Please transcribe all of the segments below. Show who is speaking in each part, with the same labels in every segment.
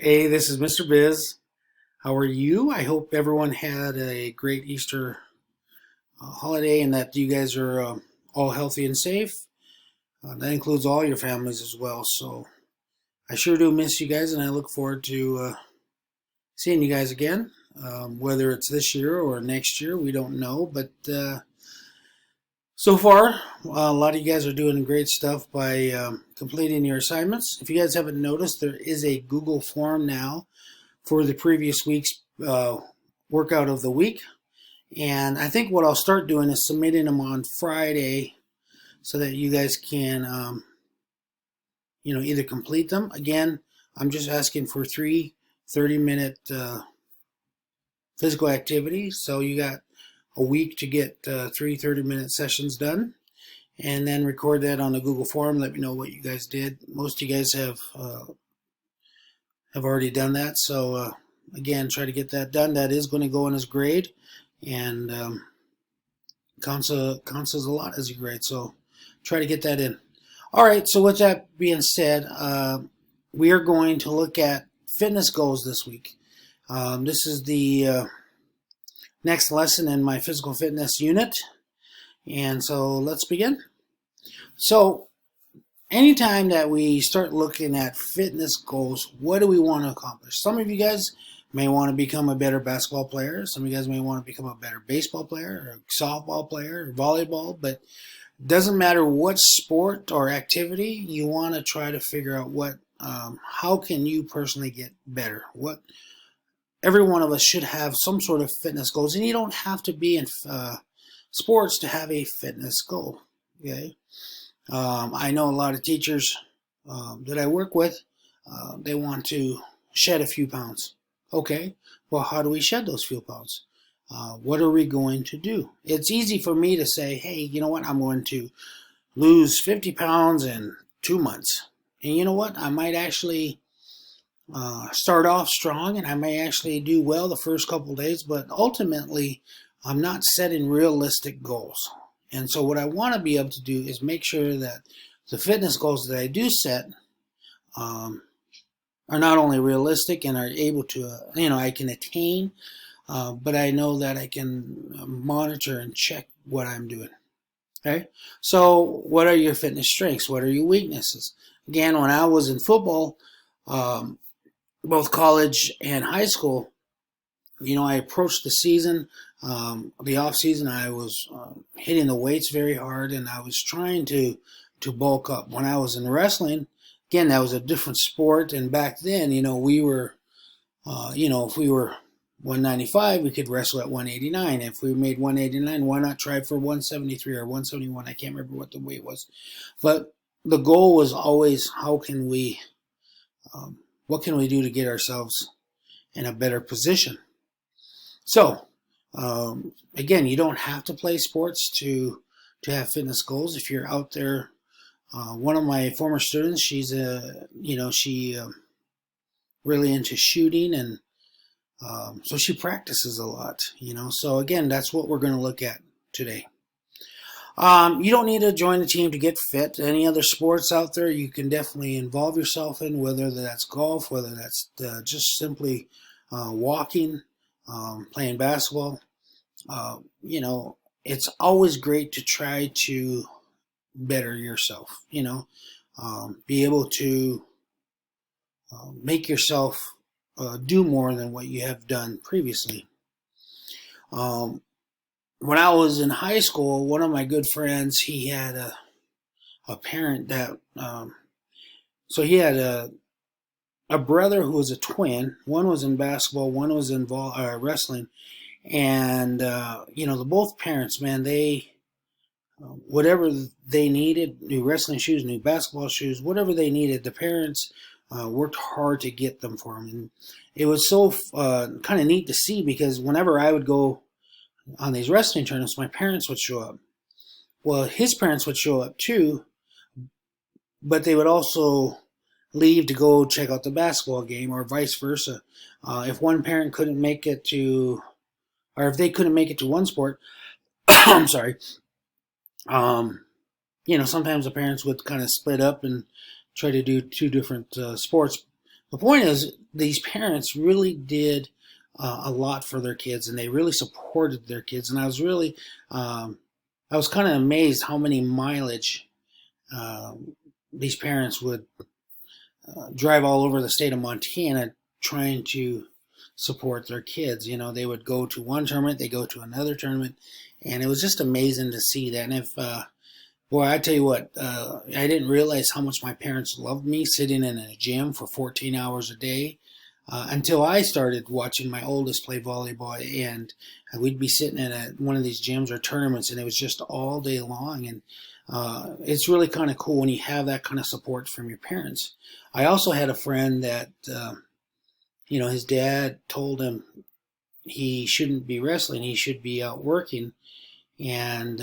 Speaker 1: Hey, this is Mr. Biz. How are you? I hope everyone had a great Easter holiday and that you guys are all healthy and safe. That includes all your families as well. So I sure do miss you guys, and I look forward to seeing you guys again. Whether it's this year or next year, we don't know. But so far, a lot of you guys are doing great stuff by completing your assignments. If you guys haven't noticed, there is a Google form now for the previous week's workout of the week. And I think what I'll start doing is submitting them on Friday so that you guys can, either complete them. Again, I'm just asking for three 30-minute physical activities. So you got a week to get three 30-minute sessions done. And then record that on the Google form. Let me know what you guys did. Most of you guys have already done that. So again, try to get that done. That is going to go in as grade, and counts as a lot as a grade. So try to get that in. All right. So with that being said, we are going to look at fitness goals this week. This is the next lesson in my physical fitness unit, and so let's begin. So anytime that we start looking at fitness goals, what do we want to accomplish? Some of you guys may want to become a better basketball player. Some of you guys may want to become a better baseball player or softball player or volleyball. But it doesn't matter what sport or activity, you want to try to figure out how can you personally get better. Every one of us should have some sort of fitness goals, and you don't have to be in sports to have a fitness goal. Okay. I know a lot of teachers that I work with, they want to shed a few pounds. Okay, well, how do we shed those few pounds? What are we going to do? It's easy for me to say, hey, you know what, I'm going to lose 50 pounds in 2 months. And you know what, I might actually start off strong, and I may actually do well the first couple of days, but ultimately, I'm not setting realistic goals. And so what I want to be able to do is make sure that the fitness goals that I do set are not only realistic and are able to, I can attain, but I know that I can monitor and check what I'm doing. Okay? So what are your fitness strengths? What are your weaknesses? Again, when I was in football, both college and high school, I approached the season, the off season. I was hitting the weights very hard, and I was trying to bulk up. When I was in wrestling, again, that was a different sport, and back then, we were, if we were 195, we could wrestle at 189. If we made 189, why not try for 173 or 171? I can't remember what the weight was, but the goal was always, what can we do to get ourselves in a better position? So, again, you don't have to play sports to have fitness goals. If you're out there, one of my former students, she's really into shooting, and so she practices a lot. So again, that's what we're going to look at today. You don't need to join the team to get fit. Any other sports out there, you can definitely involve yourself in, whether that's golf, whether that's just simply walking. Playing basketball, it's always great to try to better yourself, be able to make yourself do more than what you have done previously. When I was in high school, one of my good friends, he had a parent that, so he had a brother who was a twin. One was in basketball, one was in wrestling, and the both parents, man, they whatever they needed, new wrestling shoes, new basketball shoes, whatever they needed, the parents worked hard to get them for them. And it was so kind of neat to see, because whenever I would go on these wrestling tournaments, my parents would show up. Well, his parents would show up too, but they would also leave to go check out the basketball game, or vice versa. If one parent couldn't make it to, or if they couldn't make it to one sport, I'm sorry, sometimes the parents would kind of split up and try to do two different sports. the point is, these parents really did a lot for their kids, and they really supported their kids. And I was kind of amazed how many mileage uh, these parents would drive all over the state of Montana trying to support their kids. You know, they would go to one tournament, they go to another tournament, and it was just amazing to see that. And if boy, I tell you what, I didn't realize how much my parents loved me sitting in a gym for 14 hours a day until I started watching my oldest play volleyball. And we'd be sitting in one of these gyms or tournaments, and it was just all day long. And it's really kind of cool when you have that kind of support from your parents. I also had a friend that, his dad told him he shouldn't be wrestling, he should be out working. And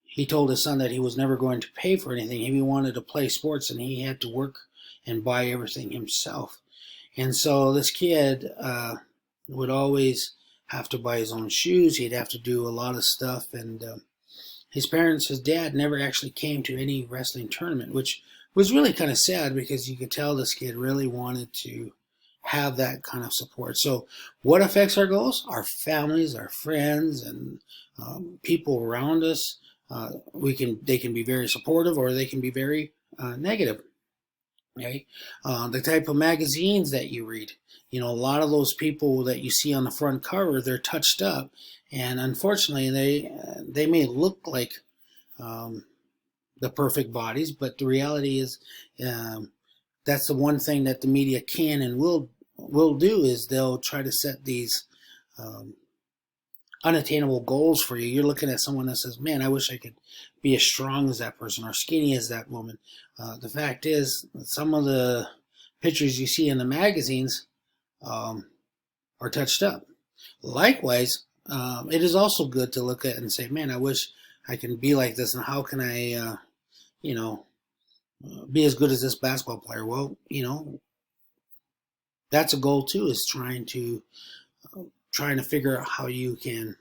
Speaker 1: he told his son that he was never going to pay for anything if he wanted to play sports, and he had to work and buy everything himself. And so this kid would always have to buy his own shoes. He'd have to do a lot of stuff. And his dad never actually came to any wrestling tournament, which was really kind of sad because you could tell this kid really wanted to have that kind of support. So what affects our goals? Our families, our friends, and people around us. They can be very supportive, or they can be very negative. Okay, the type of magazines that you read. You know, a lot of those people that you see on the front cover, they're touched up, and unfortunately, they may look like the perfect bodies, but the reality is, that's the one thing that the media can and will do, is they'll try to set these unattainable goals for you. You're looking at someone that says, man, I wish I could be as strong as that person or skinny as that woman. The fact is, some of the pictures you see in the magazines are touched up. Likewise, it is also good to look at and say, man, I wish I can be like this, and how can I, be as good as this basketball player? Well, that's a goal too, is trying to figure out how you can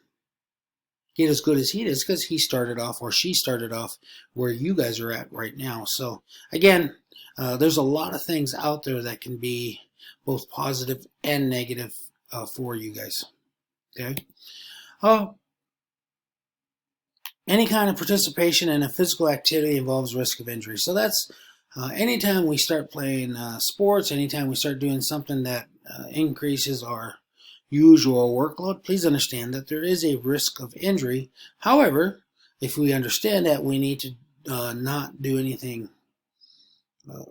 Speaker 1: get as good as he is, because he started off, or she started off, where you guys are at right now. So again, there's a lot of things out there that can be both positive and negative for you guys. Okay. Any kind of participation in a physical activity involves risk of injury. So that's anytime we start playing sports, anytime we start doing something that increases our usual workload, please understand that there is a risk of injury. However, if we understand that, we need to not do anything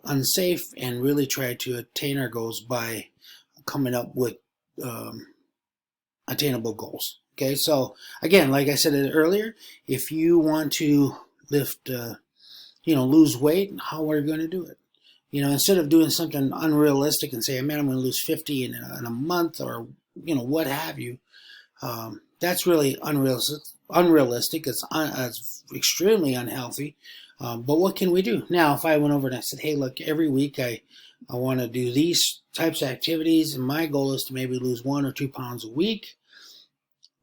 Speaker 1: unsafe, and really try to attain our goals by coming up with attainable goals. Okay, so again, like I said earlier, if you want to lift, lose weight, how are you going to do it? Instead of doing something unrealistic and saying, man, I'm going to lose 50 in a month, or what have you, that's really unrealistic. It's extremely unhealthy. But what can we do? Now, if I went over and I said, hey, look, every week I want to do these types of activities, and my goal is to maybe lose 1 or 2 pounds a week,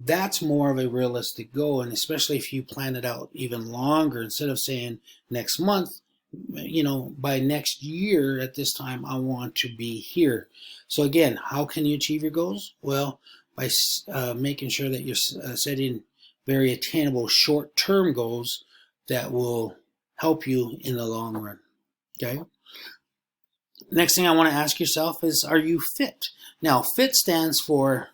Speaker 1: that's more of a realistic goal. And especially if you plan it out even longer, instead of saying next month, by next year at this time, I want to be here. So again, how can you achieve your goals? Well, by making sure that you're setting very attainable short-term goals that will help you in the long run. Okay. Next thing I want to ask yourself is, are you fit? Now, fit stands for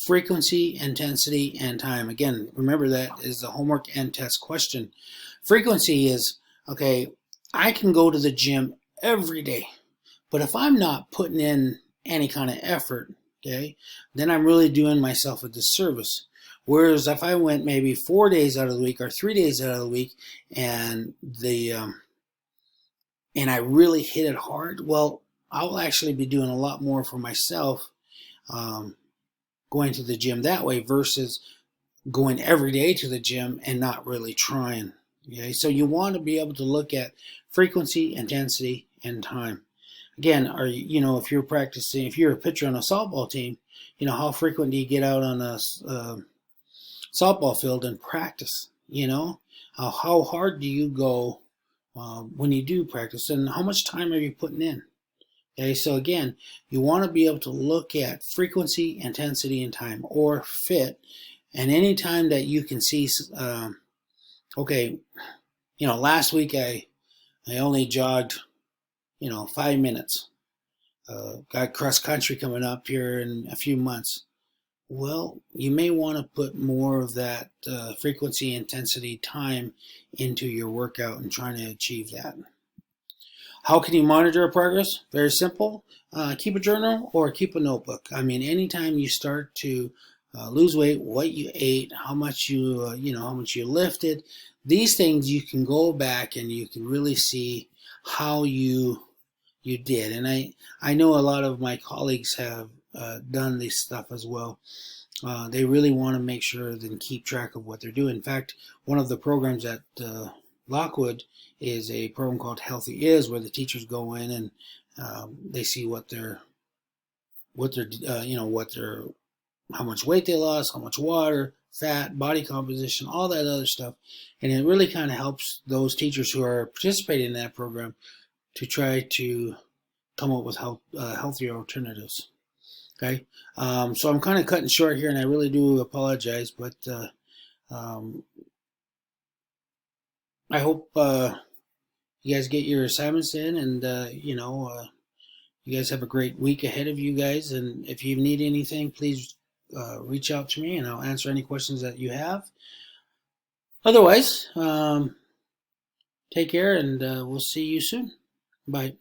Speaker 1: frequency, intensity, and time. Again, remember that is the homework and test question. Frequency is, okay, I can go to the gym every day, but if I'm not putting in any kind of effort, okay, then I'm really doing myself a disservice. Whereas if I went maybe 4 days out of the week or 3 days out of the week, and and I really hit it hard, well, I'll actually be doing a lot more for myself going to the gym that way, versus going every day to the gym and not really trying. Okay, so you want to be able to look at frequency, intensity, and time. Again, if you're practicing, if you're a pitcher on a softball team, how frequent do you get out on a softball field and practice? How hard do you go when you do practice, and how much time are you putting in? Okay, so again, you want to be able to look at frequency, intensity, and time, or fit, and any time that you can see, okay, last week I only jogged, 5 minutes. Got cross country coming up here in a few months. Well, you may want to put more of that frequency, intensity, time into your workout and trying to achieve that. How can you monitor your progress? Very simple. Keep a journal or keep a notebook. I mean, anytime you start to lose weight, what you ate, how much how much you lifted, these things you can go back and you can really see how you did. And I know a lot of my colleagues have done this stuff as well. They really want to make sure and keep track of what they're doing. In fact, one of the programs at Lockwood is a program called Healthy Is, where the teachers go in and they see how much weight they lost, how much water, fat, body composition, all that other stuff, and it really kind of helps those teachers who are participating in that program to try to come up with healthier alternatives. Okay, so I'm kind of cutting short here, and I really do apologize, but I hope you guys get your assignments in, and you guys have a great week ahead of you guys. And if you need anything, please reach out to me, and I'll answer any questions that you have. Otherwise, take care, and we'll see you soon. Bye.